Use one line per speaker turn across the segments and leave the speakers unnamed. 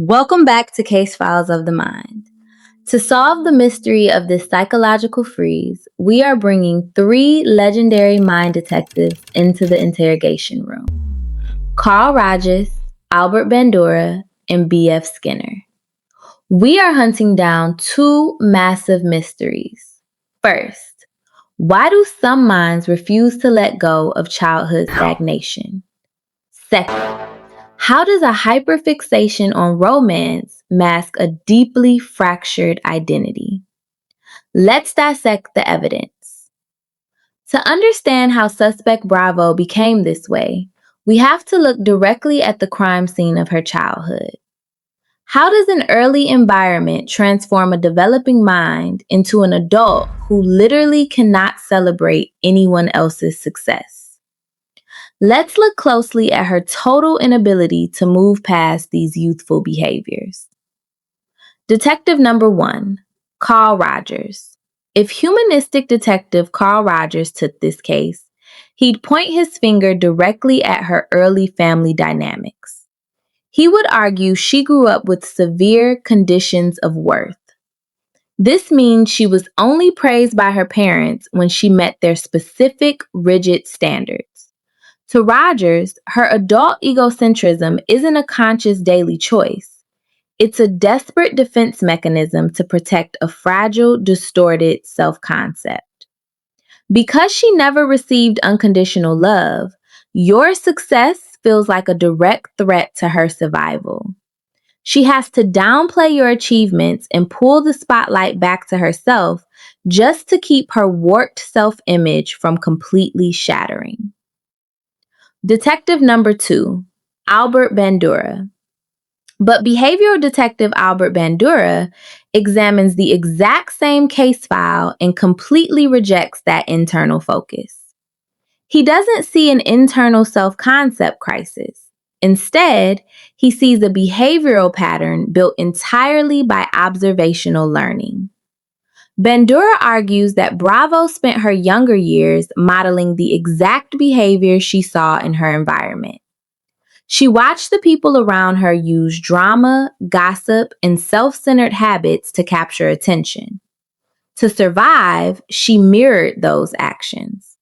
Welcome back to Case Files of the Mind. To solve the mystery of this psychological freeze, we are bringing three legendary mind detectives into the interrogation room: Carl Rogers, Albert Bandura, and B.F. Skinner. We are hunting down two massive mysteries. First, why do some minds refuse to let go of childhood stagnation? Second, how does a hyperfixation on romance mask a deeply fractured identity? Let's dissect the evidence. To understand how Suspect Bravo became this way, we have to look directly at the crime scene of her childhood. How does an early environment transform a developing mind into an adult who literally cannot celebrate anyone else's success? Let's look closely at her total inability to move past these youthful behaviors. Detective number 1, Carl Rogers. If humanistic detective Carl Rogers took this case, he'd point his finger directly at her early family dynamics. He would argue she grew up with severe conditions of worth. This means she was only praised by her parents when she met their specific, rigid standards. To Rogers, her adult egocentrism isn't a conscious daily choice. It's a desperate defense mechanism to protect a fragile, distorted self-concept. Because she never received unconditional love, your success feels like a direct threat to her survival. She has to downplay your achievements and pull the spotlight back to herself just to keep her warped self-image from completely shattering. Detective number 2, Albert Bandura. But behavioral detective Albert Bandura examines the exact same case file and completely rejects that internal focus. He doesn't see an internal self-concept crisis. Instead, he sees a behavioral pattern built entirely by observational learning. Bandura argues that Bravo spent her younger years modeling the exact behavior she saw in her environment. She watched the people around her use drama, gossip, and self-centered habits to capture attention. To survive, she mirrored those actions.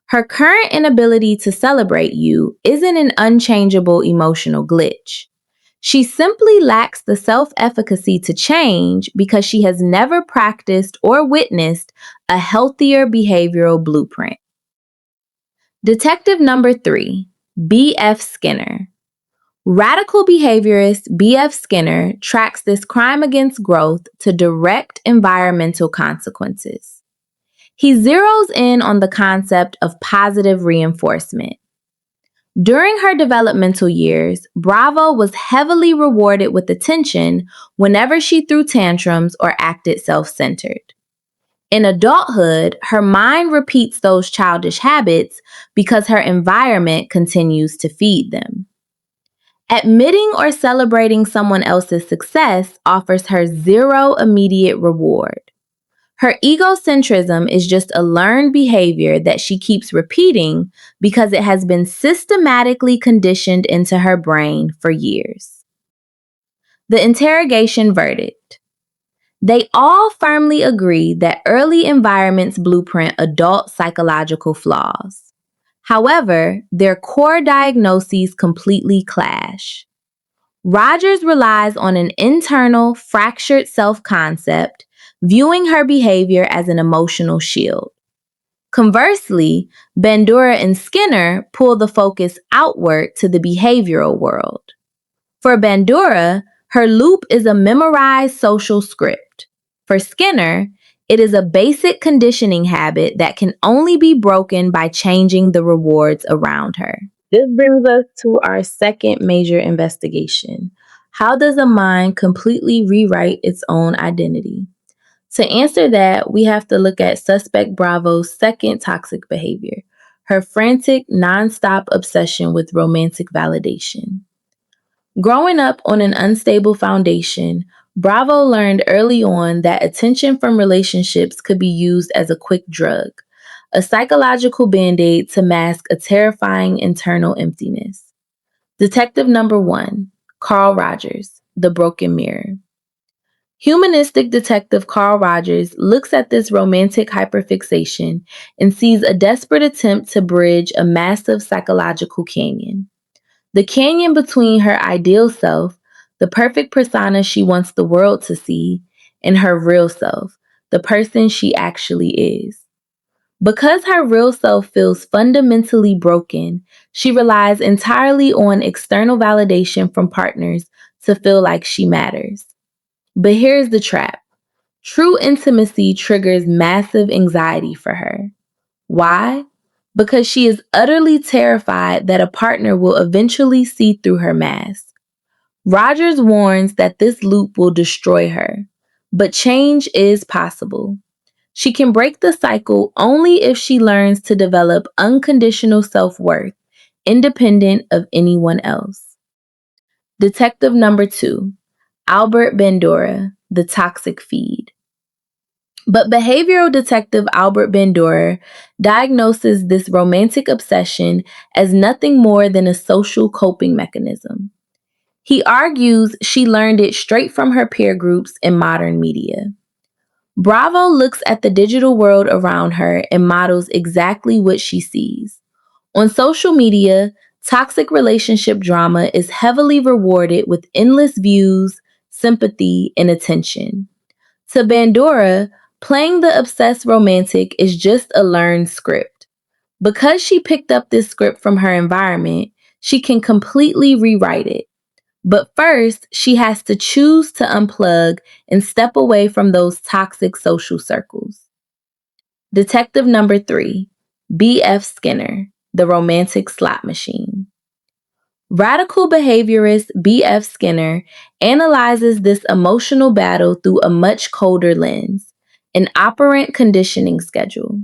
Her current inability to celebrate you isn't an unchangeable emotional glitch. She simply lacks the self-efficacy to change because she has never practiced or witnessed a healthier behavioral blueprint. Detective number 3, B.F. Skinner. Radical behaviorist B.F. Skinner tracks this crime against growth to direct environmental consequences. He zeroes in on the concept of positive reinforcement. During her developmental years, Bravo was heavily rewarded with attention whenever she threw tantrums or acted self-centered. In adulthood, her mind repeats those childish habits because her environment continues to feed them. Admitting or celebrating someone else's success offers her zero immediate reward. Her egocentrism is just a learned behavior that she keeps repeating because it has been systematically conditioned into her brain for years. The interrogation verdict. They all firmly agree that early environments blueprint adult psychological flaws. However, their core diagnoses completely clash. Rogers relies on an internal, fractured self-concept, viewing her behavior as an emotional shield. Conversely, Bandura and Skinner pull the focus outward to the behavioral world. For Bandura, her loop is a memorized social script. For Skinner, it is a basic conditioning habit that can only be broken by changing the rewards around her. This brings us to our second major investigation. How does a mind completely rewrite its own identity? To answer that, we have to look at Suspect Bravo's second toxic behavior, her frantic, nonstop obsession with romantic validation. Growing up on an unstable foundation, Bravo learned early on that attention from relationships could be used as a quick drug, a psychological band-aid to mask a terrifying internal emptiness. Detective number 1, Carl Rogers. The Broken Mirror. Humanistic detective Carl Rogers looks at this romantic hyperfixation and sees a desperate attempt to bridge a massive psychological canyon. The canyon between her ideal self, the perfect persona she wants the world to see, and her real self, the person she actually is. Because her real self feels fundamentally broken, she relies entirely on external validation from partners to feel like she matters. But here's the trap. True intimacy triggers massive anxiety for her. Why? Because she is utterly terrified that a partner will eventually see through her mask. Rogers warns that this loop will destroy her, but change is possible. She can break the cycle only if she learns to develop unconditional self-worth, independent of anyone else. Detective number 2, Albert Bandura, The Toxic Feed. But behavioral detective Albert Bandura diagnoses this romantic obsession as nothing more than a social coping mechanism. He argues she learned it straight from her peer groups in modern media. Bravo looks at the digital world around her and models exactly what she sees. On social media, toxic relationship drama is heavily rewarded with endless views, sympathy, and attention. To Bandura, playing the obsessed romantic is just a learned script. Because she picked up this script from her environment, she can completely rewrite it. But first, she has to choose to unplug and step away from those toxic social circles. Detective number 3, B.F. Skinner, The Romantic Slot Machine. Radical behaviorist B.F. Skinner analyzes this emotional battle through a much colder lens, an operant conditioning schedule.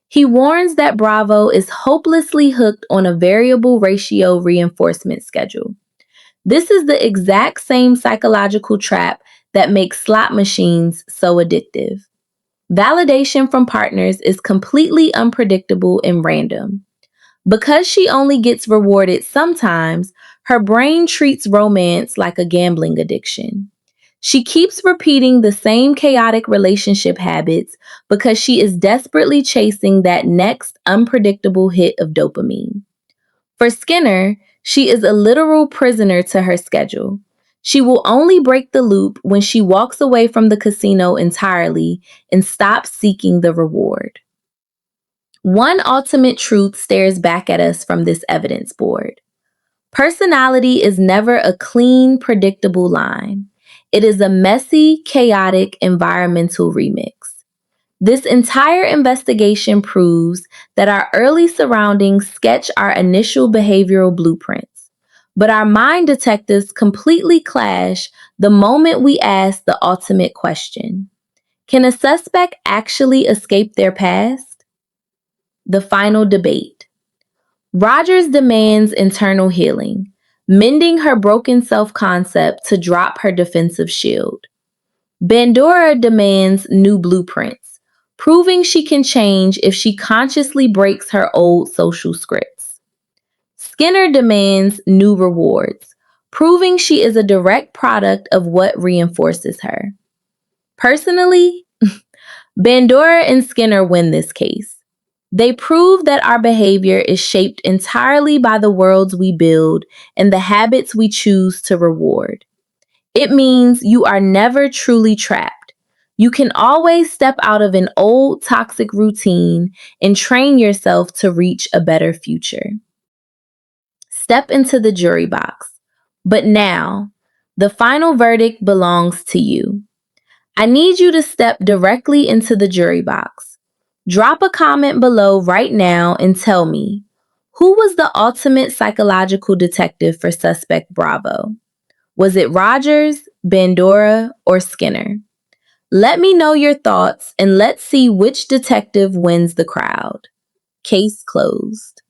He warns that Bravo is hopelessly hooked on a variable ratio reinforcement schedule. This is the exact same psychological trap that makes slot machines so addictive. Validation from partners is completely unpredictable and random. Because she only gets rewarded sometimes, her brain treats romance like a gambling addiction. She keeps repeating the same chaotic relationship habits because she is desperately chasing that next unpredictable hit of dopamine. For Skinner, she is a literal prisoner to her schedule. She will only break the loop when she walks away from the casino entirely and stops seeking the reward. One ultimate truth stares back at us from this evidence board. Personality is never a clean, predictable line. It is a messy, chaotic, environmental remix. This entire investigation proves that our early surroundings sketch our initial behavioral blueprints, but our mind detectives completely clash the moment we ask the ultimate question. Can a suspect actually escape their past? The final debate. Rogers demands internal healing, mending her broken self-concept to drop her defensive shield. Bandura demands new blueprints, proving she can change if she consciously breaks her old social scripts. Skinner demands new rewards, proving she is a direct product of what reinforces her. Personally, Bandura and Skinner win this case. They prove that our behavior is shaped entirely by the worlds we build and the habits we choose to reward. It means you are never truly trapped. You can always step out of an old toxic routine and train yourself to reach a better future. Step into the jury box. But now, the final verdict belongs to you. I need you to step directly into the jury box. Drop a comment below right now and tell me, who was the ultimate psychological detective for Suspect Bravo? Was it Rogers, Bandura, or Skinner? Let me know your thoughts and let's see which detective wins the crowd. Case closed.